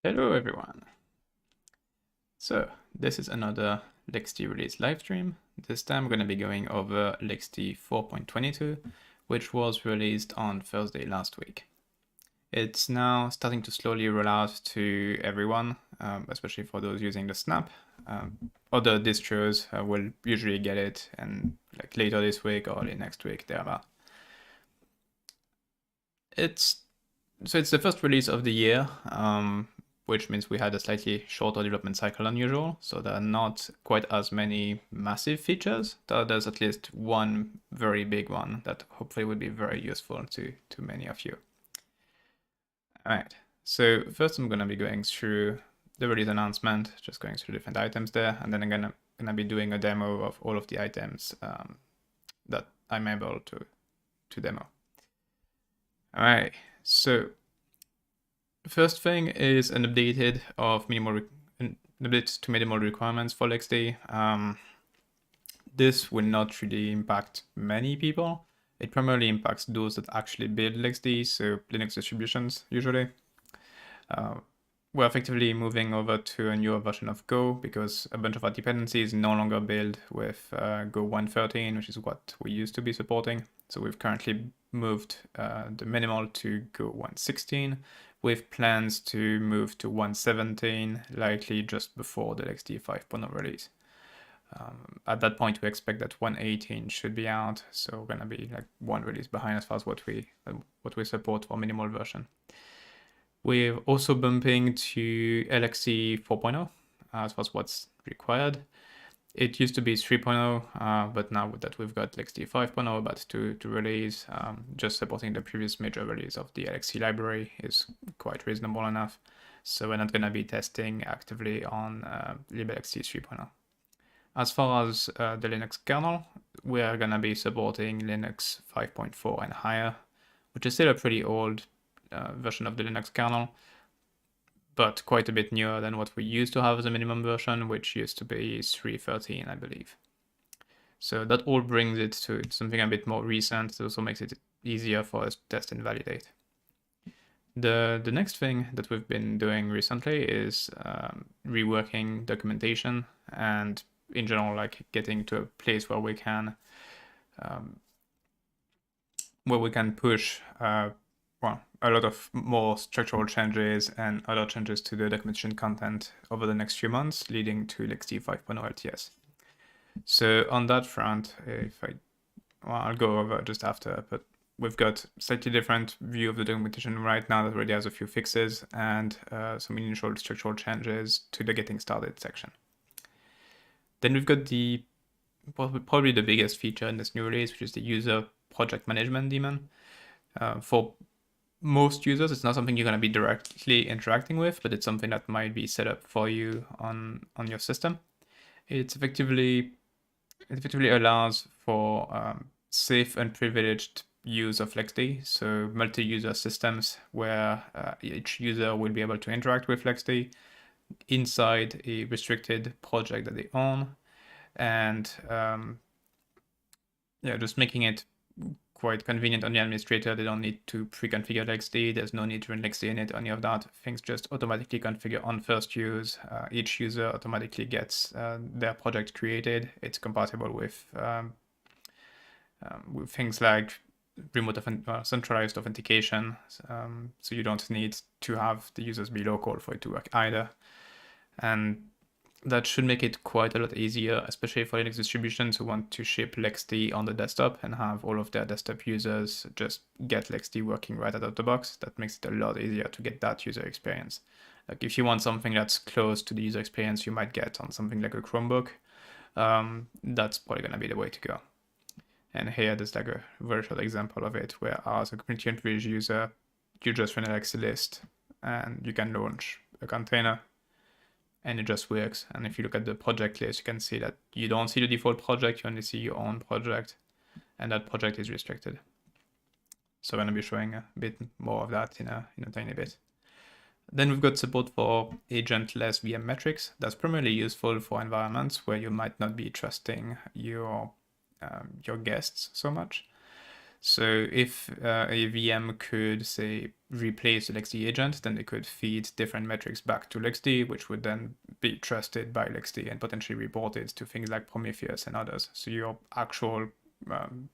Hello everyone. So this is another LXD release live stream. This time we're going to be going over LXD 4.22, which was released on Thursday last week. It's now starting to slowly roll out to everyone, especially for those using the Snap. Other distros will usually get it and like later this week or early next week thereabout. It's the first release of the year, which means we had a slightly shorter development cycle than usual. So there are not quite as many massive features. There's at least one very big one that hopefully would be very useful to many of you. All right. So first I'm going to be going through the release announcement, just going through different items there, and then I'm gonna be doing a demo of all of the items that I'm able to demo. All right. So first thing is an update to minimal requirements for LXD. This will not really impact many people. It primarily impacts those that actually build LXD, so Linux distributions usually. We're effectively moving over to a newer version of Go because a bunch of our dependencies no longer build with Go 1.13, which is what we used to be supporting. So we've currently moved the minimal to Go 1.16 with plans to move to 1.17, likely just before the LXD 5.0 release. At that point, we expect that 1.18 should be out, so we're gonna be like one release behind as far as what we support for minimal version. We're also bumping to LXD 4.0 as far as what's required. It used to be 3.0, but now that we've got LXD 5.0 about to release, just supporting the previous major release of the LXC library is quite reasonable enough. So we're not going to be testing actively on LibLXC 3.0. As far as the Linux kernel, we are going to be supporting Linux 5.4 and higher, which is still a pretty old version of the Linux kernel, but quite a bit newer than what we used to have as a minimum version, which used to be 3.13, I believe. So that all brings it to something a bit more recent. It also makes it easier for us to test and validate. The next thing that we've been doing recently is reworking documentation and in general, like getting to a place where we can push a lot of more structural changes and other changes to the documentation content over the next few months, leading to LXD 5.0 LTS. So on that front, I'll go over just after, but we've got slightly different view of the documentation right now that already has a few fixes and some initial structural changes to the getting started section. Then we've got probably the biggest feature in this new release, which is the user project management daemon. For most users, it's not something you're going to be directly interacting with, but it's something that might be set up for you on your system. It effectively allows for safe and privileged use of LXD, so multi-user systems where each user will be able to interact with LXD inside a restricted project that they own, and just making it quite convenient on the administrator. They don't need to pre-configure LXD. There's no need to run LXD init, any of that. Things just automatically configure on first use. Each user automatically gets their project created. It's compatible with things like remote centralized authentication. So you don't need to have the users be local for it to work either. And that should make it quite a lot easier, especially for Linux distributions who want to ship LXD on the desktop and have all of their desktop users just get LXD working right out of the box. That makes it a lot easier to get that user experience. Like if you want something that's close to the user experience you might get on something like a Chromebook, that's probably going to be the way to go. And here there's like a very short example of it where as a community and privileged user, you just run an LXD list and you can launch a container and it just works. And if you look at the project list, you can see that you don't see the default project, you only see your own project, and that project is restricted. So I'm going to be showing a bit more of that in a tiny bit. Then we've got support for agentless VM metrics. That's primarily useful for environments where you might not be trusting your guests so much. So if a VM could, say, replace the LXD agent, then they could feed different metrics back to LXD, which would then be trusted by LXD and potentially reported to things like Prometheus and others. So your actual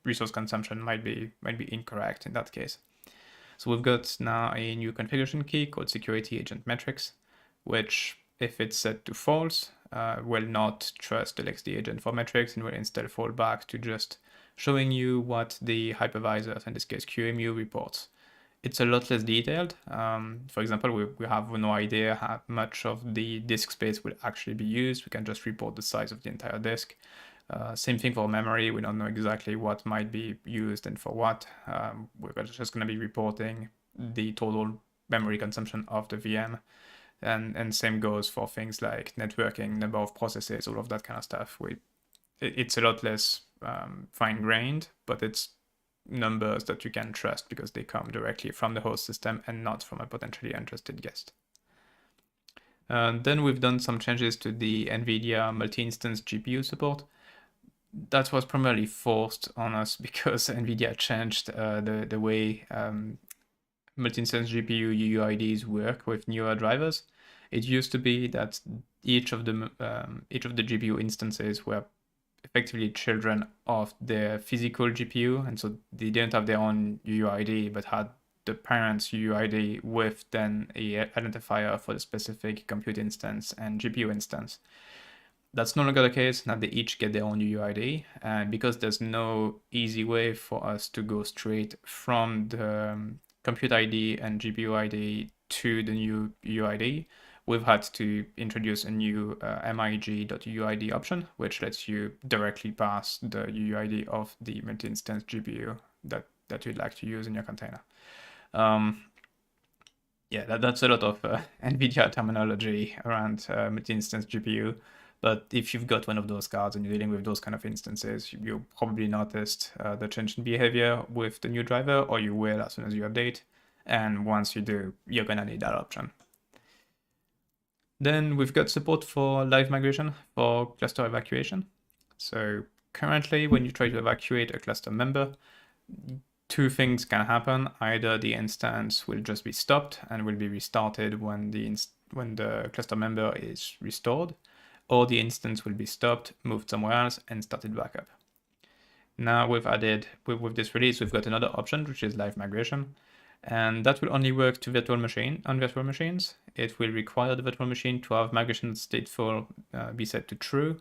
resource consumption might be incorrect in that case. So we've got now a new configuration key called security agent metrics, which, if it's set to false, will not trust the LXD agent for metrics and will instead fall back to just showing you what the hypervisor, in this case QEMU, reports. It's a lot less detailed. For example, we have no idea how much of the disk space will actually be used. We can just report the size of the entire disk. Same thing for memory. We don't know exactly what might be used and for what. We're just going to be reporting the total memory consumption of the VM. And same goes for things like networking, number of processes, all of that kind of stuff. It's a lot less fine-grained, but it's numbers that you can trust because they come directly from the host system and not from a potentially untrusted guest. Then we've done some changes to the NVIDIA multi-instance GPU support. That was primarily forced on us because NVIDIA changed the way multi-instance GPU UUIDs work with newer drivers. It used to be that each of the GPU instances were effectively children of the physical GPU, and so they didn't have their own UUID, but had the parent's UUID with then a identifier for the specific compute instance and GPU instance. That's no longer the case. Now they each get their own UUID, and because there's no easy way for us to go straight from the compute ID and GPU ID to the new UUID, we've had to introduce a new mig.uuid option, which lets you directly pass the UUID of the multi-instance GPU that you'd like to use in your container. Yeah, that's a lot of NVIDIA terminology around multi-instance GPU. But if you've got one of those cards and you're dealing with those kind of instances, you probably noticed the change in behavior with the new driver, or you will as soon as you update. And once you do, you're gonna need that option. Then we've got support for live migration for cluster evacuation. So currently, when you try to evacuate a cluster member, two things can happen. Either the instance will just be stopped and will be restarted when the cluster member is restored, or the instance will be stopped, moved somewhere else, and started back up. Now we've added, with this release, we've got another option, which is live migration. And that will only work to virtual machines. It will require the virtual machine to have migration stateful be set to true.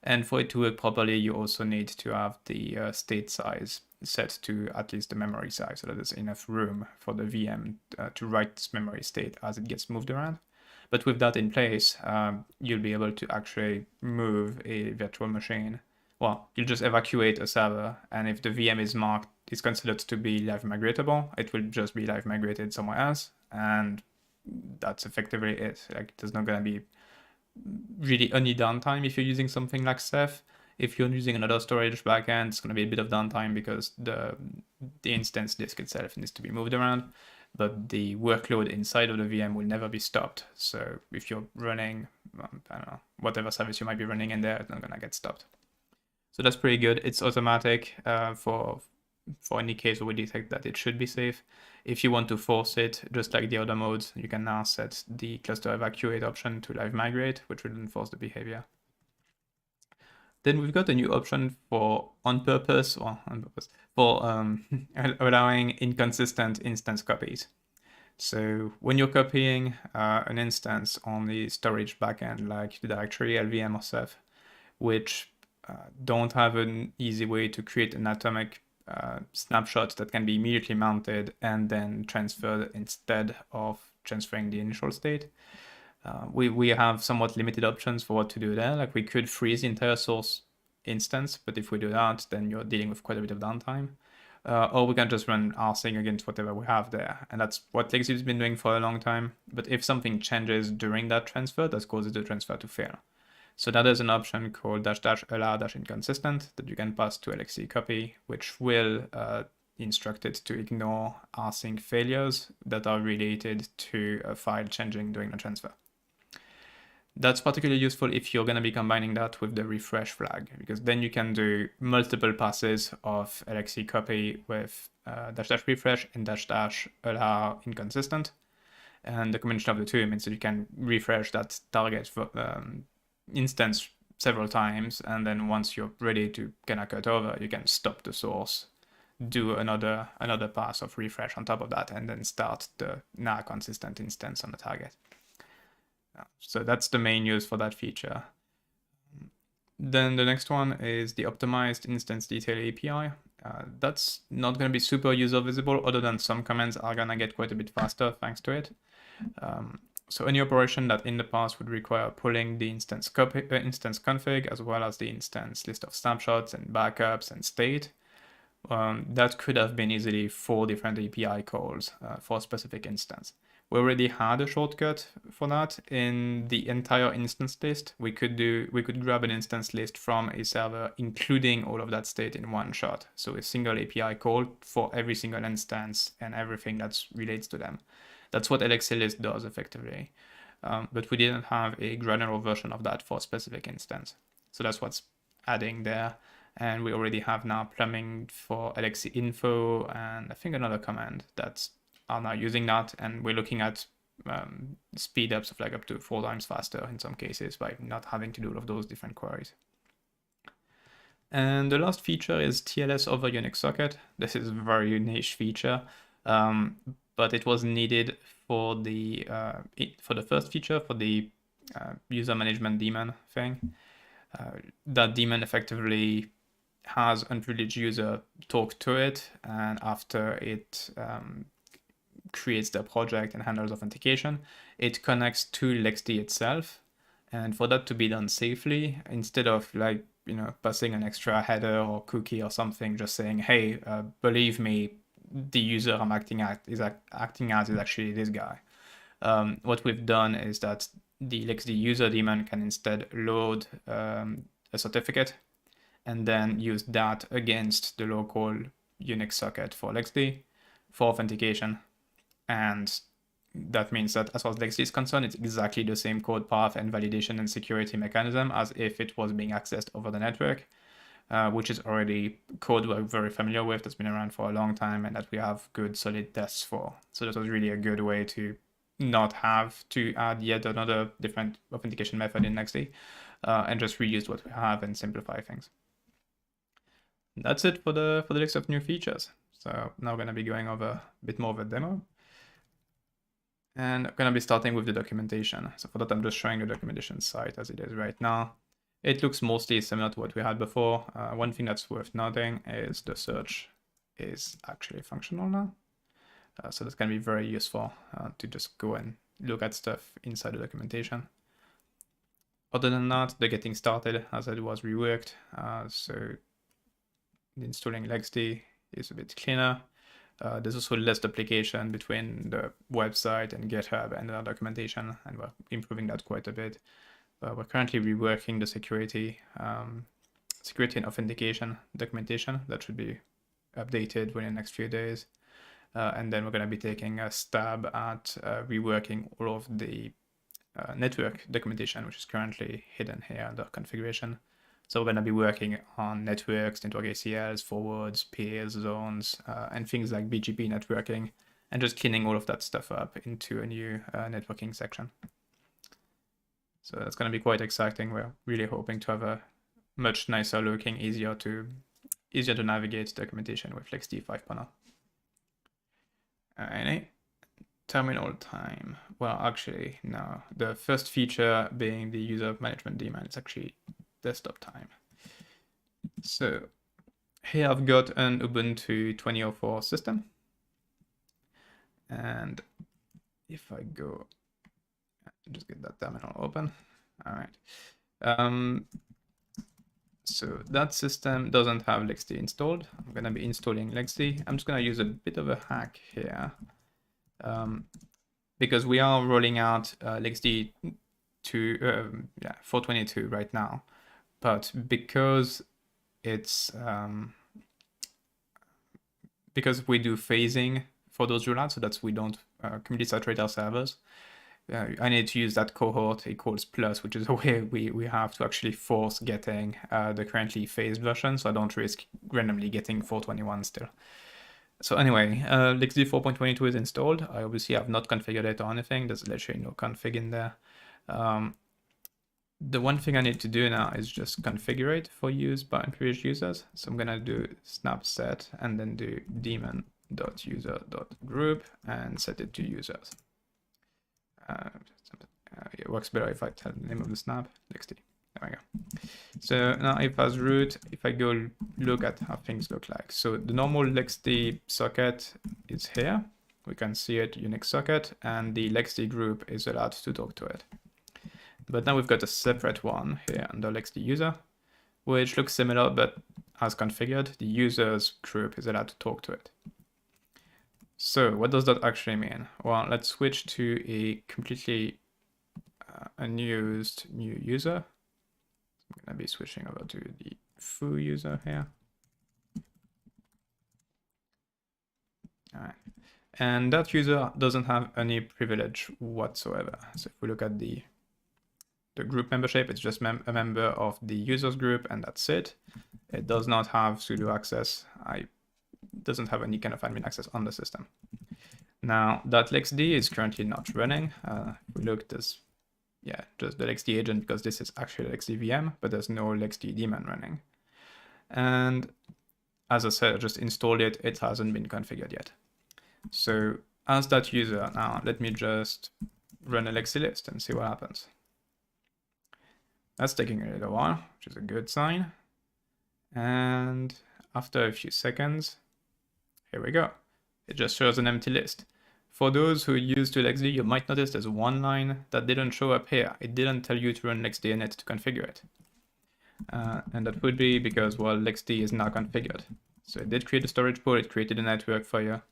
And for it to work properly, you also need to have the state size set to at least the memory size, so that there's enough room for the VM to write its memory state as it gets moved around. But with that in place, you'll be able to actually move a virtual machine. Well, you'll just evacuate a server, and if the VM is considered to be live migratable, it will just be live migrated somewhere else, and that's effectively it. Like, there's not going to be really any downtime if you're using something like Ceph. If you're using another storage backend, it's going to be a bit of downtime because the instance disk itself needs to be moved around, but the workload inside of the VM will never be stopped. So if you're running, I don't know, whatever service you might be running in there, it's not going to get stopped. So that's pretty good. It's automatic for any case where we detect that it should be safe. If you want to force it, just like the other modes, you can now set the cluster evacuate option to live migrate, which will enforce the behavior. Then we've got a new option for for allowing inconsistent instance copies. So when you're copying an instance on the storage backend, like the directory, LVM, or Ceph, which don't have an easy way to create an atomic snapshot that can be immediately mounted and then transferred instead of transferring the initial state. We have somewhat limited options for what to do there. Like, we could freeze the entire source instance, but if we do that, then you're dealing with quite a bit of downtime. Or we can just run rsync against whatever we have there. And that's what LXD's been doing for a long time. But if something changes during that transfer, that causes the transfer to fail. So now there's an option called --allow-inconsistent that you can pass to LXD copy, which will instruct it to ignore rsync failures that are related to a file changing during the transfer. That's particularly useful if you're going to be combining that with the refresh flag, because then you can do multiple passes of LXD copy with dash dash refresh and dash dash allow inconsistent. And the combination of the two means that you can refresh that target instance several times, and then once you're ready to kind of cut over, you can stop the source, do another pass of refresh on top of that, and then start the now consistent instance on the target. So that's the main use for that feature. Then the next one is the optimized instance detail API. That's not going to be super user visible, other than some commands are going to get quite a bit faster thanks to it. So any operation that in the past would require pulling the instance config as well as the instance list of snapshots and backups and state, that could have been easily 4 different API calls for a specific instance. We already had a shortcut for that in the entire instance list. We could grab an instance list from a server, including all of that state in one shot. So a single API call for every single instance and everything that relates to them. That's what LXD list does effectively. But we didn't have a granular version of that for a specific instance. So that's what's adding there. And we already have now plumbing for LXD info and I think another command that's are now using that, and we're looking at speed ups of like up to 4 times faster in some cases by not having to do all of those different queries. And the last feature is TLS over Unix socket. This is a very niche feature, but it was needed for the first feature, for the user management daemon thing. That daemon effectively has unprivileged user talk to it, and after it creates the project and handles authentication, it connects to LXD itself. And for that to be done safely, instead of like, passing an extra header or cookie or something, just saying, hey, believe me, the user I'm acting as is actually this guy. What we've done is that the LXD user daemon can instead load a certificate and then use that against the local Unix socket for LXD for authentication. And that means that as far as LXD is concerned, it's exactly the same code path and validation and security mechanism as if it was being accessed over the network, which is already code we're very familiar with, that's been around for a long time and that we have good solid tests for. So that was really a good way to not have to add yet another different authentication method in LXD and just reuse what we have and simplify things. That's it for the list of new features. So now we're going to be going over a bit more of a demo. And I'm going to be starting with the documentation. So for that, I'm just showing the documentation site as it is right now. It looks mostly similar to what we had before. One thing that's worth noting is the search is actually functional now. So that's going to be very useful to just go and look at stuff inside the documentation. Other than that, the getting started, as it was reworked. So the installing LXD is a bit cleaner. There's also less duplication between the website and GitHub and the documentation, and we're improving that quite a bit. We're currently reworking the security and authentication documentation. That should be updated within the next few days. And then we're going to be taking a stab at reworking all of the network documentation, which is currently hidden here under configuration. So we're going to be working on networks, network ACLs, forwards, peers, zones, and things like BGP networking, and just cleaning all of that stuff up into a new networking section. So that's going to be quite exciting. We're really hoping to have a much nicer looking, easier to navigate documentation with LXD 5.0. Alright, terminal time. Well, actually, no. The first feature being the user management daemon is actually desktop time. So here I've got an Ubuntu 2004 system. And if I go, just get that terminal open. All right. So that system doesn't have LXD installed. I'm going to be installing LXD. I'm just going to use a bit of a hack here because we are rolling out LXD to 422 right now. But because it's because we do phasing for those rollouts, so that we don't completely saturate our servers, I need to use that cohort equals plus, which is a way we have to actually force getting the currently phased version, so I don't risk randomly getting 421 still. So anyway, LXD 4.22 is installed. I obviously have not configured it or anything. There's literally no config in there. The one thing I need to do now is just configure it for use by previous users. So I'm gonna do snap set and then do daemon.user.group and set it to users. It works better if I tell the name of the snap, LXD. There we go. So now if as root, if I go look at how things look like. So the normal LXD socket is here. We can see it, Unix socket, and the LXD group is allowed to talk to it. But now we've got a separate one here under LXD user, which looks similar, but as configured, the users group is allowed to talk to it. So what does that actually mean? Well, let's switch to a completely unused new user. I'm gonna be switching over to the foo user here. All right. And that user doesn't have any privilege whatsoever. So if we look at the group membership, it's just a member of the users group, and that's it. It does not have sudo access. It doesn't have any kind of admin access on the system. Now that LXD is currently not running. If we look, there's just the LXD agent because this is actually LXD VM, but there's no LXD daemon running. And as I said, I just installed it. It hasn't been configured yet. So as that user, now let me just run LXD list and see what happens. That's taking a little while, which is a good sign. And after a few seconds, here we go. It just shows an empty list. For those who use LXD, you might notice there's one line that didn't show up here. It didn't tell you to run LXD init to configure it. And that would be because, well, LXD is now configured. So it did create a storage pool, it created a network for you.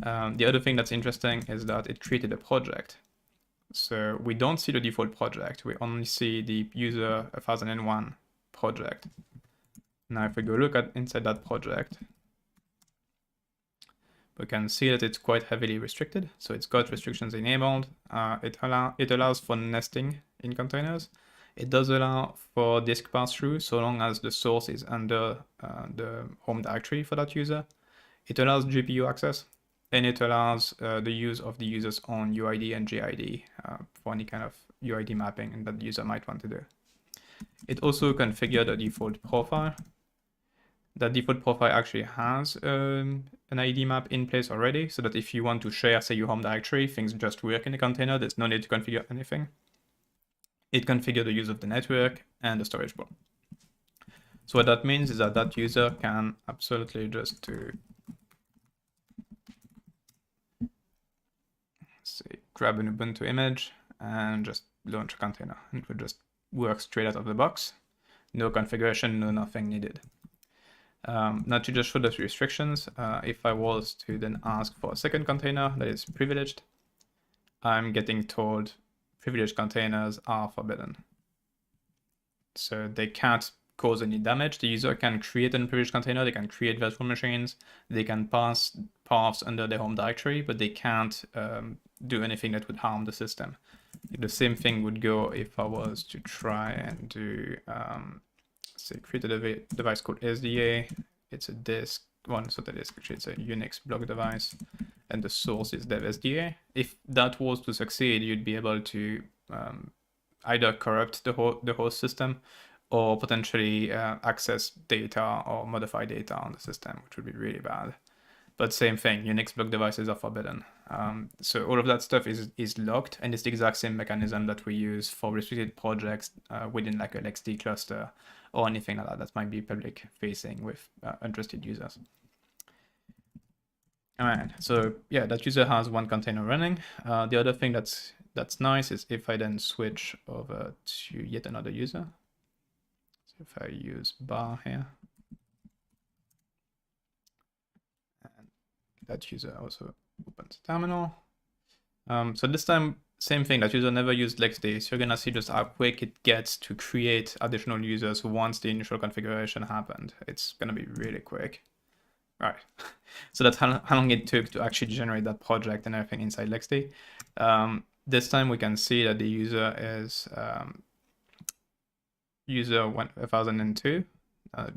The other thing that's interesting is that it created a project. So we don't see the default project, we only see the user 1001 project. Now if we go look at inside that project, we can see that it's quite heavily restricted. So it's got restrictions enabled. It allows for nesting in containers. It does allow for disk pass-through so long as the source is under the home directory for that user. It allows GPU access. And it allows the use of the user's own UID and GID for any kind of UID mapping that the user might want to do. It also configured a default profile. That default profile actually has an ID map in place already, so that if you want to share, say, your home directory, things just work in the container. There's no need to configure anything. It configured the use of the network and the storage pool. So what that means is that that user can absolutely just do grab an Ubuntu image and just launch a container. And it would just work straight out of the box. No configuration, no nothing needed. Now to just show the restrictions, if I was to then ask for a second container that is privileged, I'm getting told privileged containers are forbidden. So they can't cause any damage. The user can create an unprivileged container, they can create virtual machines, they can pass paths under their home directory, but they can't do anything that would harm the system. The same thing would go if I was to try and do, say, create a device called SDA. It's a disk, well, it's not a disk, actually it's a Unix block device, and the source is dev SDA. If that was to succeed, you'd be able to either corrupt the host system or potentially access data or modify data on the system, which would be really bad. But same thing, Unix block devices are forbidden. So all of that stuff is locked, and it's the exact same mechanism that we use for restricted projects within like a LXD cluster or anything like that that might be public facing with untrusted users. All right, so yeah, that user has one container running. The other thing that's nice is if I then switch over to yet another user. So if I use bar here, and that user also opens terminal. So this time, same thing, that user never used LXD. So you're gonna see just how quick it gets to create additional users once the initial configuration happened. It's gonna be really quick. Right, so that's how long it took to actually generate that project and everything inside LXD. This time we can see that the user is user 1002.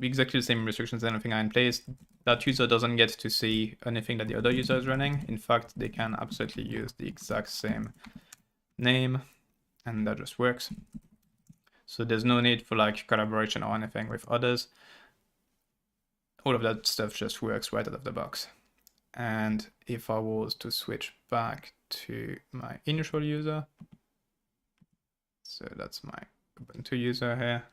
Exactly the same restrictions and everything are in place. That user doesn't get to see anything that the other user is running. In fact, they can absolutely use the exact same name, and that just works. So there's no need for like collaboration or anything with others. All of that stuff just works right out of the box. And if I was to switch back to my initial user, so that's my Ubuntu user here.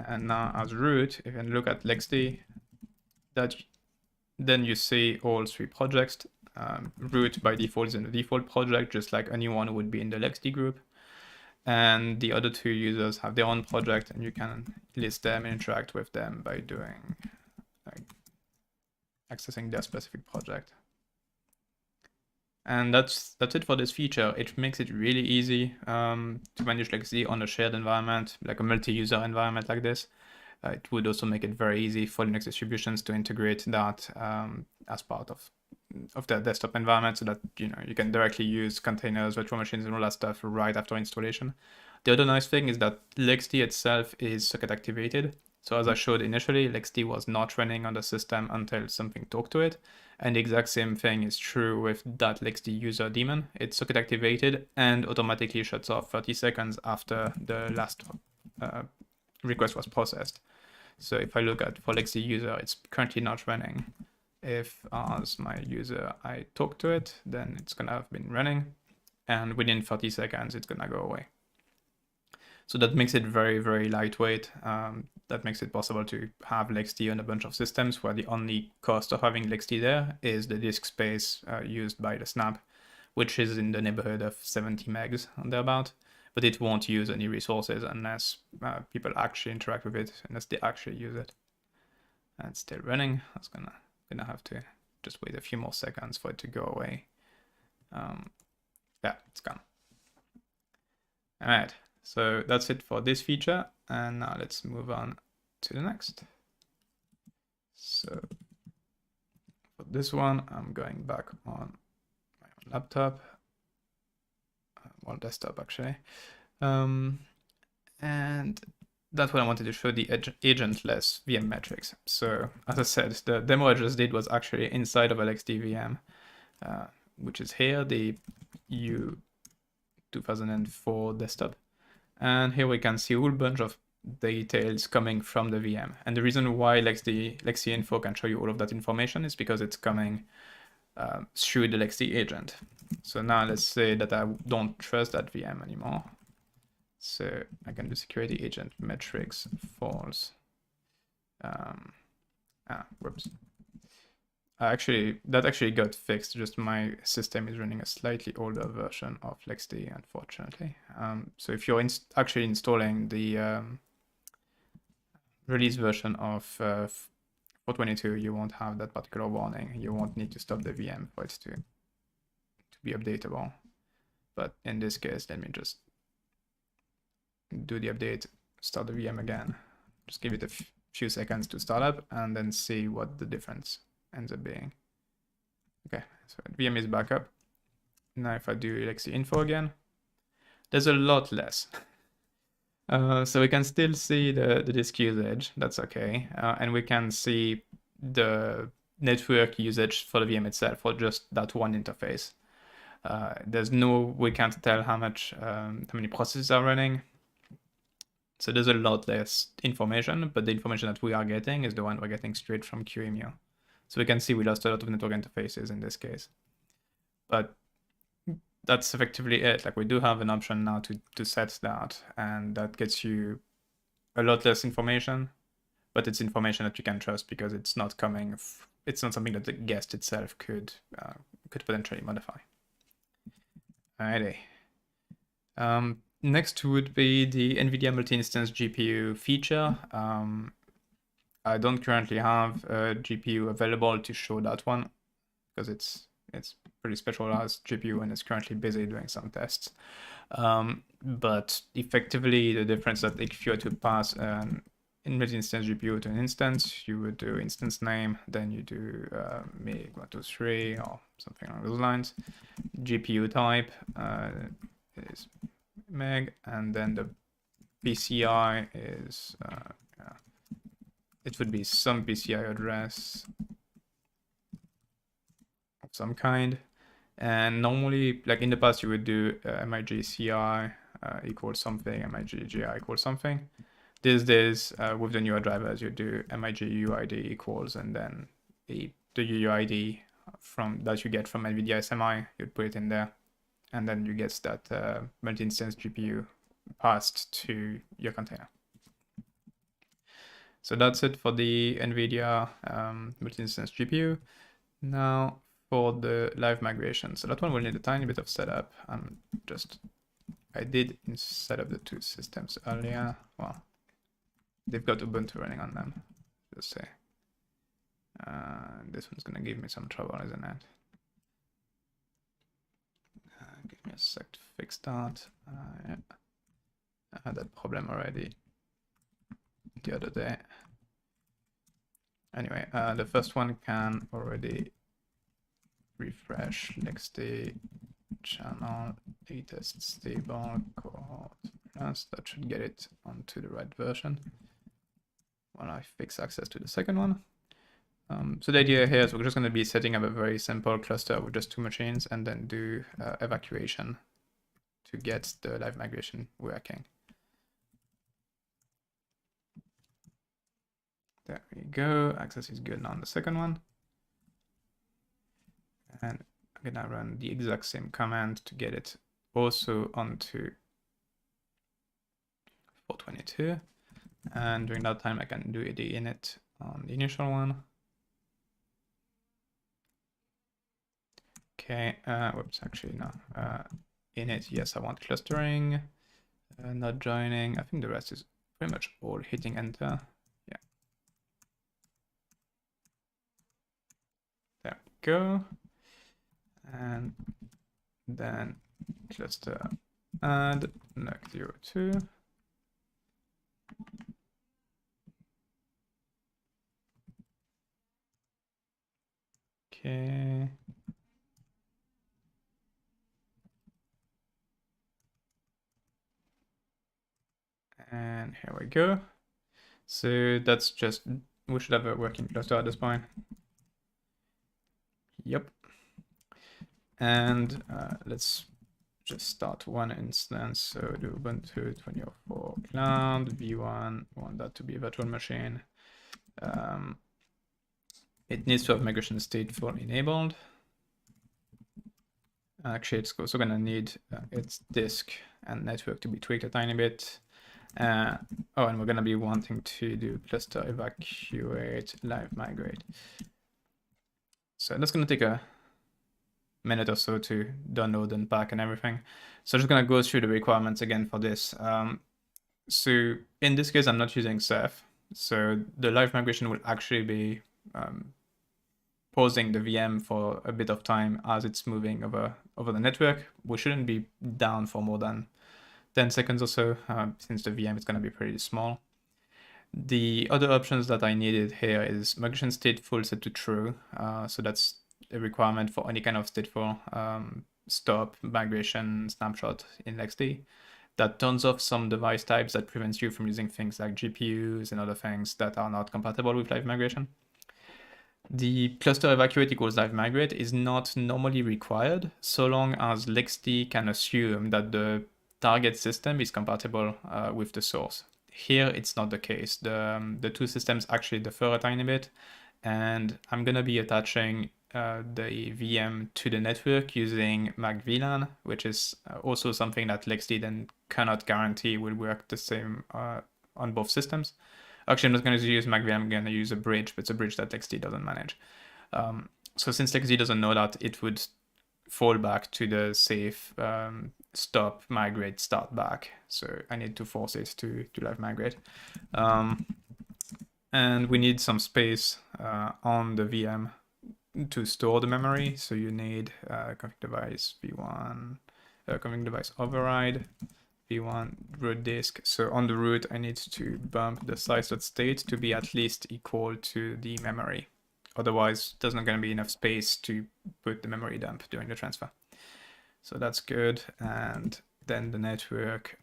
And now as root, if you look at LXD, then you see all three projects. Root by default is in the default project, just like anyone would be in the LXD group. And the other two users have their own project, and you can list them and interact with them by doing accessing their specific project. And that's it for this feature. It makes it really easy to manage LXD on a shared environment, like a multi-user environment like this. It would also make it very easy for Linux distributions to integrate that as part of their desktop environment, so that you can directly use containers, virtual machines, and all that stuff right after installation. The other nice thing is that LXD itself is socket activated. So as I showed initially, LXD was not running on the system until something talked to it. And the exact same thing is true with that LXD user daemon. It's socket activated and automatically shuts off 30 seconds after the last request was processed. So if I look at for LXD user, it's currently not running. If as my user I talk to it, then it's gonna have been running, and within 30 seconds it's gonna go away. So that makes it very, very lightweight. That makes it possible to have LXD on a bunch of systems where the only cost of having LXD there is the disk space used by the snap, which is in the neighborhood of 70 megs and thereabout. But it won't use any resources unless people actually interact with it, unless they actually use it. And it's still running. That's gonna have to just wait a few more seconds for it to go away. Yeah, it's gone. All right, so that's it for this feature. And now let's move on to the next. So for this one, I'm going back on my own laptop. Well, desktop actually. And that's what I wanted to show, the agentless VM metrics. So as I said, the demo I just did was actually inside of LXD VM, which is here, the U2004 desktop. And here we can see a whole bunch of details coming from the VM. And the reason why LXD info can show you all of that information is because it's coming through the LXD agent. So now let's say that I don't trust that VM anymore. So I can do security agent metrics false. Whoops. That actually got fixed. Just my system is running a slightly older version of LXD, unfortunately. So if you're actually installing the release version of 422, you won't have that particular warning. You won't need to stop the VM for it to be updatable. But in this case, let me just do the update, start the VM again. Just give it a few seconds to start up and then see what the difference ends up being. Okay, so VM is back up. Now if I do LXD info again, there's a lot less. So we can still see the disk usage, that's okay. And we can see the network usage for the VM itself for just that one interface. We can't tell how many processes are running. So there's a lot less information, but the information that we are getting is the one we're getting straight from QEMU. So we can see we lost a lot of network interfaces in this case. But that's effectively it. Like we do have an option now to set that, and that gets you a lot less information, but it's information that you can trust because it's not it's not something that the guest itself could potentially modify. Alrighty. Next would be the NVIDIA multi-instance GPU feature. I don't currently have a GPU available to show that one because it's pretty specialized GPU and it's currently busy doing some tests. But effectively, the difference that if you were to pass an in multi-instance GPU to an instance, you would do instance name, then you do MIG 123 or something along those lines. GPU type is MIG, and then the PCI is it would be some PCI address of some kind. And normally, like in the past, you would do MIG CI equals something, MIG GI equals something. These days, with the newer drivers, you do MIG UUID equals, and then the UUID that you get from NVIDIA SMI, you'd put it in there, and then you get that multi-instance GPU passed to your container. So that's it for the NVIDIA multi-instance GPU. Now for the live migration. So that one will need a tiny bit of setup. I did set up the two systems earlier. Well, they've got Ubuntu running on them, just say. This one's gonna give me some trouble, isn't it? Give me a sec to fix that. Yeah. I had that problem already the other day. Anyway, the first one can already refresh LXD channel latest stable cohort. Yes, that should get it onto the right version while I fix access to the second one. So the idea here is we're just going to be setting up a very simple cluster with just two machines and then do evacuation to get the live migration working. There we go. Access is good now on the second one. And I'm gonna run the exact same command to get it also onto 422. And during that time, I can do the init on the initial one. Okay, whoops, actually no. Init, yes, I want clustering, not joining. I think the rest is pretty much all hitting enter. Yeah. There we go. And then cluster add NUC02. Okay. And here we go. So that's just, we should have a working cluster at this point. Yep. And let's just start one instance. So do Ubuntu 2004 cloud v1. We want that to be a virtual machine. It needs to have migration stateful enabled. Actually, it's also gonna need its disk and network to be tweaked a tiny bit. And we're gonna be wanting to do cluster evacuate Live-migrate. So that's gonna take a minute or so to download and pack and everything. So I'm just gonna go through the requirements again for this. So in this case, I'm not using Ceph. So the live migration will actually be pausing the VM for a bit of time as it's moving over the network. We shouldn't be down for more than 10 seconds or so, since the VM is going to be pretty small. The other options that I needed here is migration stateful set to true. So that's a requirement for any kind of stateful stop, migration, snapshot in LXD. That turns off some device types that prevents you from using things like GPUs and other things that are not compatible with live migration. The cluster evacuate equals live migrate is not normally required so long as LXD can assume that the target system is compatible with the source. Here, it's not the case. The two systems actually differ a tiny bit, and I'm gonna be attaching the VM to the network using MacVLAN, which is also something that LXD then cannot guarantee will work the same on both systems. Actually, I'm not going to use MacVLAN, I'm going to use a bridge, but it's a bridge that LXD doesn't manage. So since LXD doesn't know that, it would fall back to the safe stop, migrate, start back. So I need to force it to live migrate. And we need some space on the VM to store the memory. So you need config device v1, config device override. v1 root disk. So on the root, I need to bump the size.state to be at least equal to the memory. Otherwise, there's not going to be enough space to put the memory dump during the transfer. So that's good. And then the network.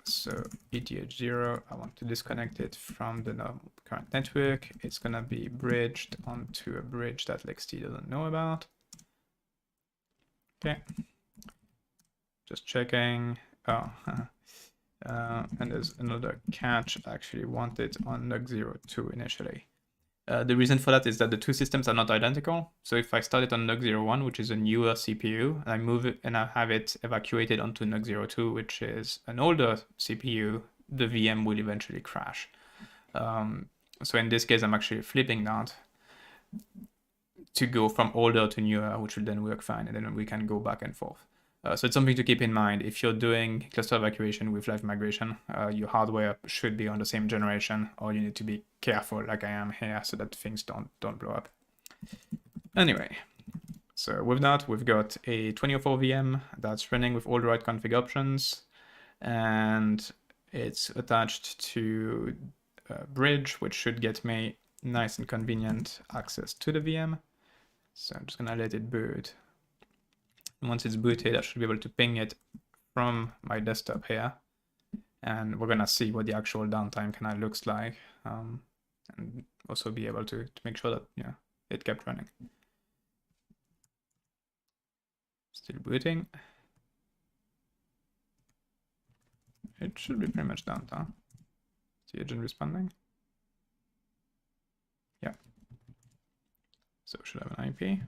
So ETH0, I want to disconnect it from the current network. It's going to be bridged onto a bridge that LXD doesn't know about. Okay. Just checking. Oh, and there's another catch. I actually want it on NUG02 initially. The reason for that is that the two systems are not identical. So if I start it on NUG01, which is a newer CPU, and I move it and I have it evacuated onto NUG02, which is an older CPU, the VM will eventually crash. So in this case, I'm actually flipping that to go from older to newer, which will then work fine, and then we can go back and forth. So it's something to keep in mind. If you're doing cluster evacuation with live migration, your hardware should be on the same generation, or you need to be careful like I am here so that things don't blow up. Anyway, so with that, we've got a 2004 VM that's running with all the right config options, and it's attached to a bridge, which should get me nice and convenient access to the VM. So I'm just gonna let it boot. Once it's booted, I should be able to ping it from my desktop here. And we're gonna see what the actual downtime kind of looks like. And also be able to make sure that it kept running. Still booting. It should be pretty much downtime. Is the agent responding? Yeah. So we should have an IP.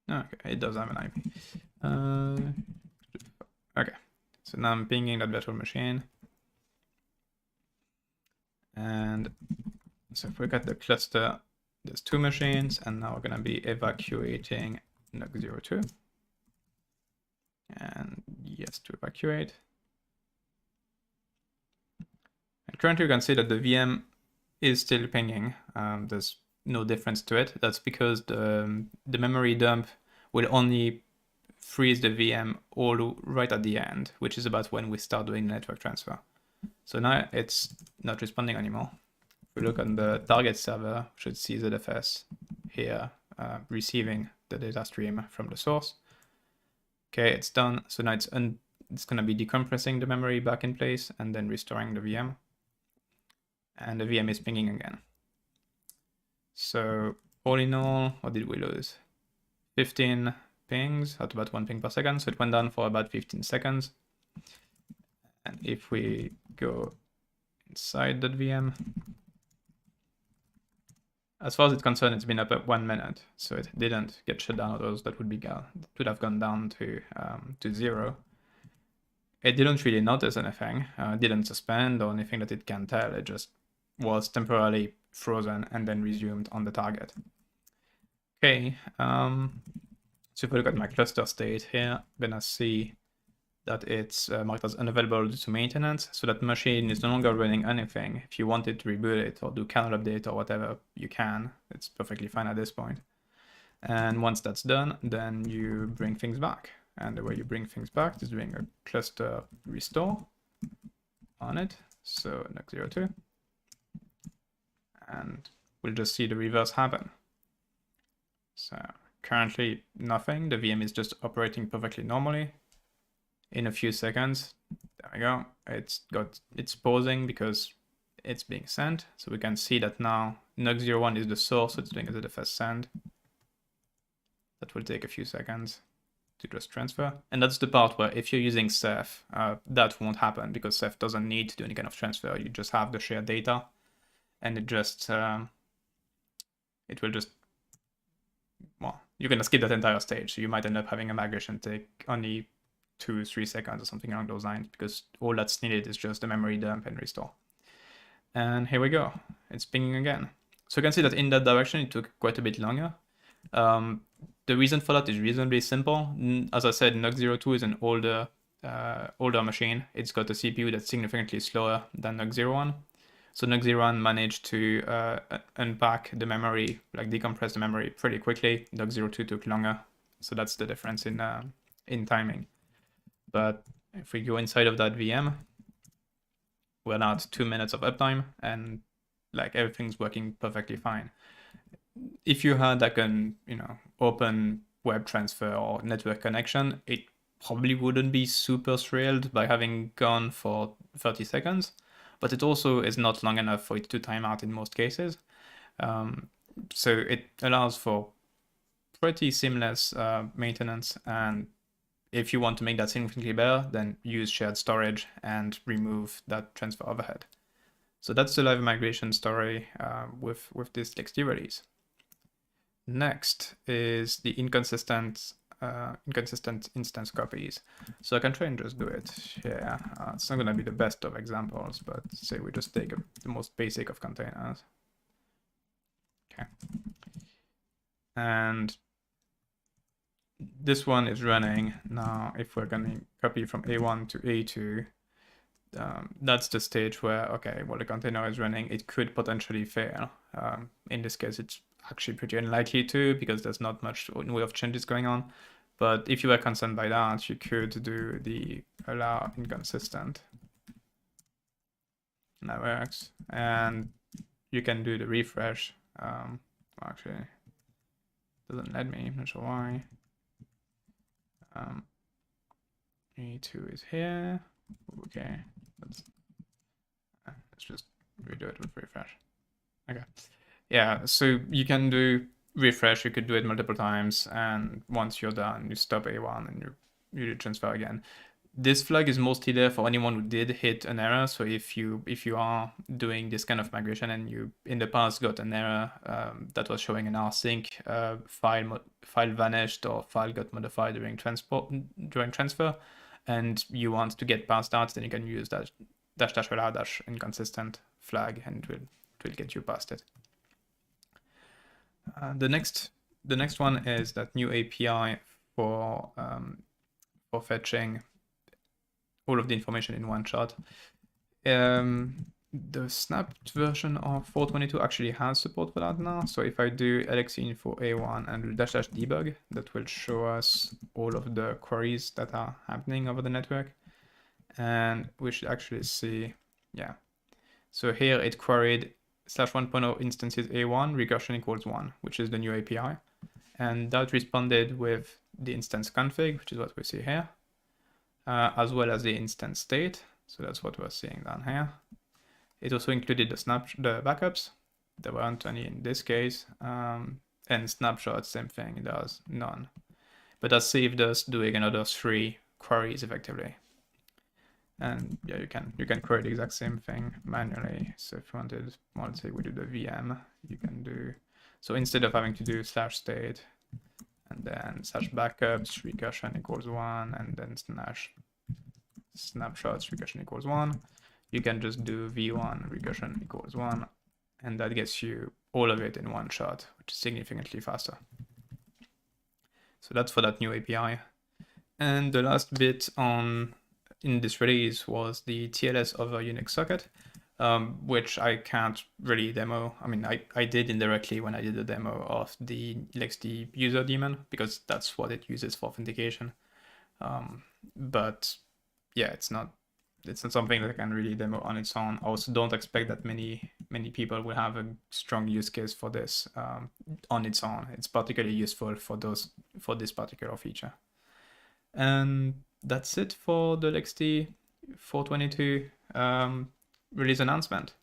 Okay, it does have an IP. Okay, so now I'm pinging that virtual machine. And so if we got the cluster, there's two machines, and now we're going to be evacuating NUG02. And yes to evacuate. And currently you can see that the VM is still pinging. There's no difference to it. That's because the memory dump will only freeze the VM all right at the end, which is about when we start doing network transfer. So now it's not responding anymore. If we look on the target server, we should see ZFS here receiving the data stream from the source. Okay, it's done. So now it's going to be decompressing the memory back in place and then restoring the VM. And the VM is pinging again. So all in all, what did we lose? 15 pings at about 1 ping per second. So it went down for about 15 seconds. And if we go inside that VM, as far as it's concerned, it's been up at 1 minute. So it didn't get shut down, otherwise that would have gone down to 0. It didn't really notice anything. Didn't suspend or anything that it can tell. It just was temporarily frozen and then resumed on the target. Okay, so if we look at my cluster state here, I'm gonna see that it's marked as unavailable due to maintenance. So that machine is no longer running anything. If you wanted to reboot it or do kernel update or whatever, you can. It's perfectly fine at this point. And once that's done, then you bring things back. And the way you bring things back is doing a cluster restore on it. So NUG02. And we'll just see the reverse happen. So currently nothing. The VM is just operating perfectly normally. In a few seconds, there we go. It's pausing because it's being sent. So we can see that now NUG01 is the source, so it's doing a ZFS send. That will take a few seconds to just transfer. And that's the part where if you're using Ceph, that won't happen because Ceph doesn't need to do any kind of transfer. You just have the shared data. And it will just, well, you're going to skip that entire stage. So you might end up having a migration take only 2-3 seconds or something along those lines, because all that's needed is just the memory dump and restore. And here we go. It's pinging again. So you can see that in that direction, it took quite a bit longer. The reason for that is reasonably simple. As I said, NUG02 is an older machine. It's got a CPU that's significantly slower than NUG01. So NUG01 managed to unpack the memory, like decompress the memory pretty quickly. NUG02 took longer. So that's the difference in in timing. But if we go inside of that VM, we're now at 2 minutes of uptime, and like everything's working perfectly fine. If you had like an open web transfer or network connection, it probably wouldn't be super thrilled by having gone for 30 seconds, but it also is not long enough for it to time out in most cases. So it allows for pretty seamless maintenance, and if you want to make that significantly better, then use shared storage and remove that transfer overhead. So that's the live migration story with this LXD release. Next is the inconsistent instance copies. So I can try and just do it here. It's not going to be the best of examples, but say we just take the most basic of containers. Okay. And this one is running. Now, if we're going to copy from A1 to A2, that's the stage where, okay, well, the container is running. It could potentially fail. In this case, it's actually pretty unlikely to, because there's not much in way of changes going on. But if you were concerned by that, you could do the allow inconsistent. And that works. And you can do the refresh. Actually, it doesn't let me, I'm not sure why. E2 is here. Okay, let's just redo it with refresh. Okay, yeah, so you can do refresh, you could do it multiple times, and once you're done, you stop A1 and you do transfer again. This flag is mostly there for anyone who did hit an error. So if you are doing this kind of migration and you in the past got an error that was showing an rsync, file vanished or file got modified during transfer, and you want to get past that, then you can use that -- inconsistent flag, and it will get you past it. The next one is that new API for fetching all of the information in one shot. The snapped version of 4.22 actually has support for that now. So if I do lxinfo a1 and --debug, that will show us all of the queries that are happening over the network. And we should actually see, yeah. So here it queried /1.0 instances a1 recursion equals 1, which is the new API. And that responded with the instance config, which is what we see here. As well as the instance state. So that's what we're seeing down here. It also included the backups. There weren't any in this case. And snapshots, same thing, it does none. But that saved us doing another 3 queries effectively. And yeah, you can query the exact same thing manually. So if you wanted, well, let's say we do the VM, you can do, so instead of having to do /state, and then /backups recursion equals 1, and then snapshots recursion equals 1, you can just do v1 recursion equals 1, and that gets you all of it in one shot, which is significantly faster. So that's for that new API. And the last bit in this release was the TLS over Unix socket, which I can't really demo. I mean, I did indirectly when I did the demo of the LXD user daemon, because that's what it uses for authentication. But yeah, it's not something that I can really demo on its own. I also don't expect that many people will have a strong use case for this on its own. It's particularly useful for this particular feature. And that's it for the LXD 4.22 release announcement.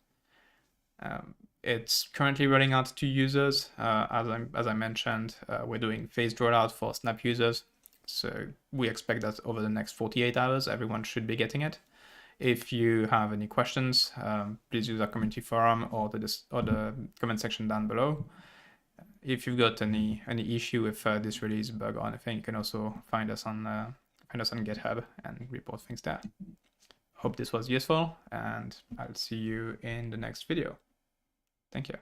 It's currently rolling out to users. As I mentioned, we're doing phased rollout for Snap users. So we expect that over the next 48 hours, everyone should be getting it. If you have any questions, please use our community forum or the comment section down below. If you've got any issue with this release, bug, or anything, you can also find us on GitHub and report things there. Hope this was useful, and I'll see you in the next video. Thank you.